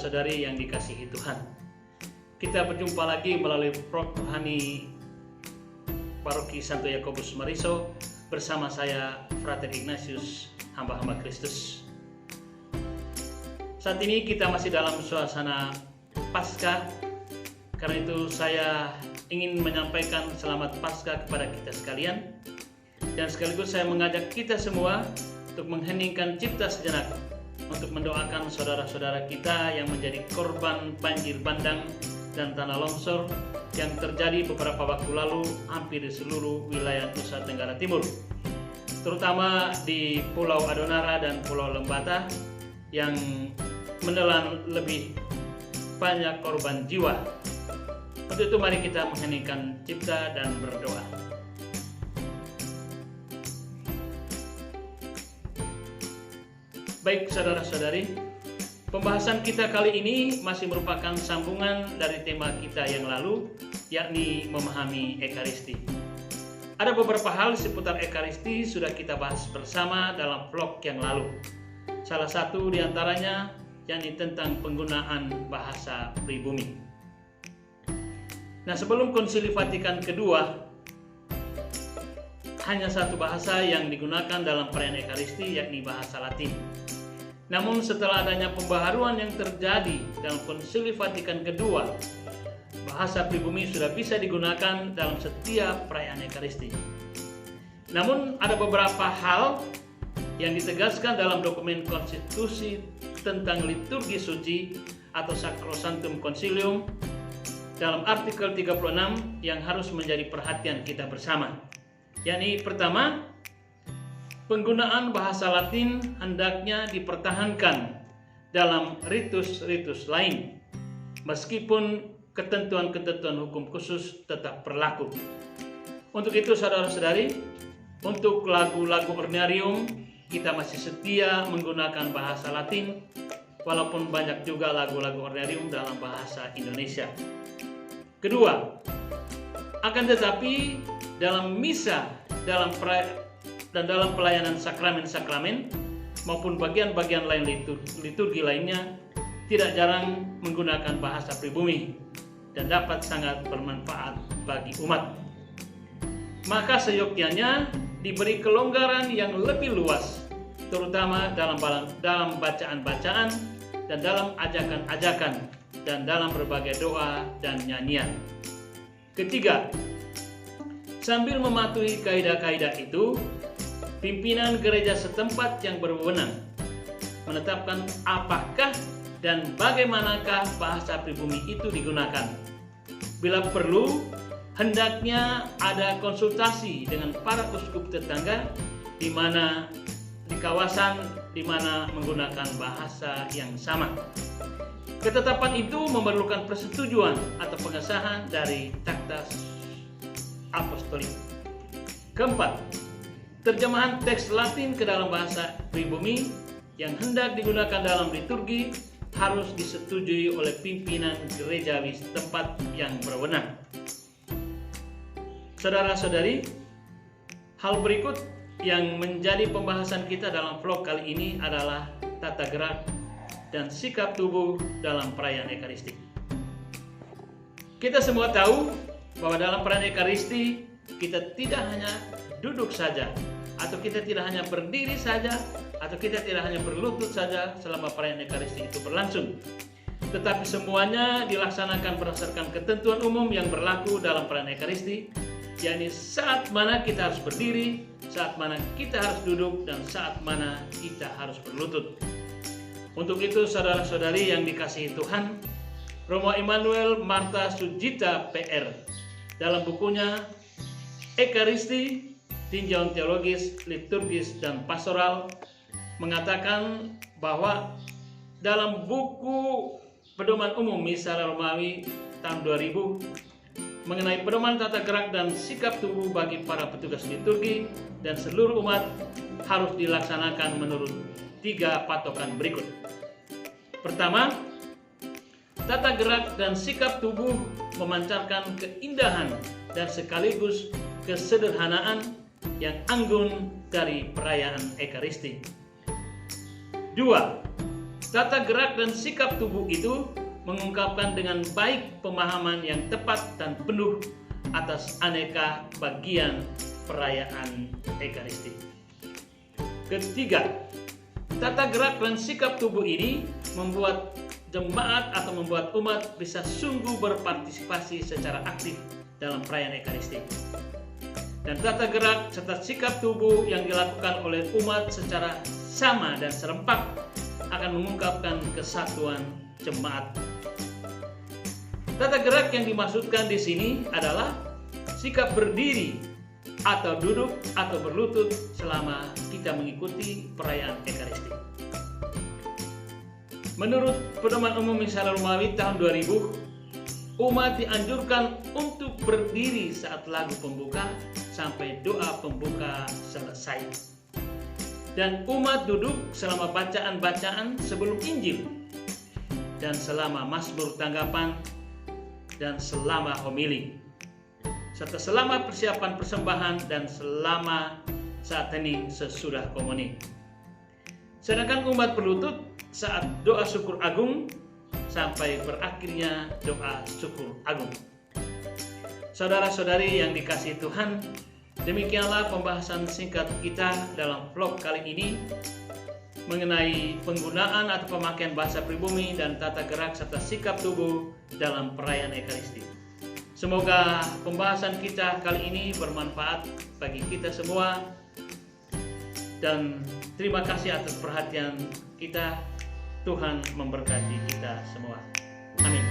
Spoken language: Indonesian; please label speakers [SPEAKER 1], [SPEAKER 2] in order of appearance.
[SPEAKER 1] saudara-saudari yang dikasihi Tuhan, kita berjumpa lagi melalui program rohani Paroki Santo Yakobus Mariso bersama saya Frater Ignatius, hamba-hamba Kristus. Saat ini kita masih dalam suasana Paskah, karena itu saya ingin menyampaikan selamat Paskah kepada kita sekalian, dan sekaligus saya mengajak kita semua untuk mengheningkan cipta sejenak untuk mendoakan saudara-saudara kita yang menjadi korban banjir bandang dan tanah longsor yang terjadi beberapa waktu lalu hampir di seluruh wilayah Nusa Tenggara Timur, terutama di Pulau Adonara dan Pulau Lembata yang menelan lebih banyak korban jiwa. Untuk itu mari kita mengheningkan cipta dan berdoa. Baik saudara-saudari, pembahasan kita kali ini masih merupakan sambungan dari tema kita yang lalu, yakni memahami Ekaristi. Ada beberapa hal seputar Ekaristi sudah kita bahas bersama dalam vlog yang lalu. Salah satu diantaranya yakni tentang penggunaan bahasa pribumi. Nah, sebelum Konsili Vatikan kedua, hanya satu bahasa yang digunakan dalam perayaan Ekaristi, yakni bahasa Latin. Namun setelah adanya pembaharuan yang terjadi dalam Konsili Vatikan kedua, bahasa pribumi sudah bisa digunakan dalam setiap perayaan Ekaristi. Namun ada beberapa hal yang ditegaskan dalam dokumen konstitusi tentang liturgi suci atau Sacrosanctum Concilium dalam artikel 36 yang harus menjadi perhatian kita bersama. Yakni pertama, penggunaan bahasa Latin hendaknya dipertahankan dalam ritus-ritus lain, meskipun ketentuan-ketentuan hukum khusus tetap berlaku. Untuk itu saudara-saudari, untuk lagu-lagu ordinarium kita masih setia menggunakan bahasa Latin, walaupun banyak juga lagu-lagu ordinarium dalam bahasa Indonesia. Kedua, akan tetapi dalam misa, dalam pelayanan sakramen-sakramen maupun bagian-bagian lain liturgi lainnya tidak jarang menggunakan bahasa pribumi dan dapat sangat bermanfaat bagi umat. Maka seyogyanya diberi kelonggaran yang lebih luas, terutama dalam bacaan-bacaan dan dalam ajakan-ajakan dan dalam berbagai doa dan nyanyian. Ketiga, sambil mematuhi kaidah-kaidah itu, pimpinan gereja setempat yang berwenang menetapkan apakah dan bagaimanakah bahasa pribumi itu digunakan. Bila perlu, hendaknya ada konsultasi dengan para uskup tetangga di kawasan di mana menggunakan bahasa yang sama. Ketetapan itu memerlukan persetujuan atau pengesahan dari Takta Apostolik. Keempat, terjemahan teks Latin ke dalam bahasa pribumi yang hendak digunakan dalam liturgi harus disetujui oleh pimpinan gerejawi setempat yang berwenang. Saudara-saudari, hal berikut yang menjadi pembahasan kita dalam vlog kali ini adalah tata gerak dan sikap tubuh dalam perayaan Ekaristi. Kita semua tahu bahwa dalam perayaan Ekaristi kita tidak hanya duduk saja, atau kita tidak hanya berdiri saja, atau kita tidak hanya berlutut saja selama perayaan Ekaristi itu berlangsung, tetapi semuanya dilaksanakan berdasarkan ketentuan umum yang berlaku dalam perayaan Ekaristi, yakni saat mana kita harus berdiri, saat mana kita harus duduk, dan saat mana kita harus berlutut. Untuk itu saudara-saudari yang dikasihi Tuhan, Romo Emmanuel Marta Sujita PR dalam bukunya Ekaristi, Tinjauan Teologis, Liturgis, dan Pastoral mengatakan bahwa dalam buku Pedoman Umum Misa Romawi tahun 2000 mengenai pedoman tata gerak dan sikap tubuh bagi para petugas liturgi dan seluruh umat harus dilaksanakan menurut 3 patokan berikut. Pertama, tata gerak dan sikap tubuh memancarkan keindahan dan sekaligus kesederhanaan yang anggun dari perayaan Ekaristi. 2. Tata gerak dan sikap tubuh itu mengungkapkan dengan baik pemahaman yang tepat dan penuh atas aneka bagian perayaan Ekaristi. Ketiga, tata gerak dan sikap tubuh ini membuat jemaat atau membuat umat bisa sungguh berpartisipasi secara aktif dalam perayaan Ekaristi. Dan tata gerak serta sikap tubuh yang dilakukan oleh umat secara sama dan serempak akan mengungkapkan kesatuan jemaat. Tata gerak yang dimaksudkan di sini adalah sikap berdiri atau duduk atau berlutut selama kita mengikuti perayaan Ekaristi. Menurut Pedoman Umum Misaral Romawi tahun 2000, umat dianjurkan untuk berdiri saat lagu pembuka sampai doa pembuka selesai. Dan umat duduk selama bacaan-bacaan sebelum Injil, dan selama mazmur tanggapan, dan selama homili, serta selama persiapan persembahan dan selama saat hening sesudah komuni. Sedangkan umat berlutut saat doa syukur agung sampai berakhirnya doa syukur agung. Saudara-saudari yang dikasihi Tuhan, demikianlah pembahasan singkat kita dalam vlog kali ini mengenai penggunaan atau pemakaian bahasa pribumi dan tata gerak serta sikap tubuh dalam perayaan Ekaristi. Semoga pembahasan kita kali ini bermanfaat bagi kita semua, dan terima kasih atas perhatian kita. Tuhan memberkati kita semua. Amin.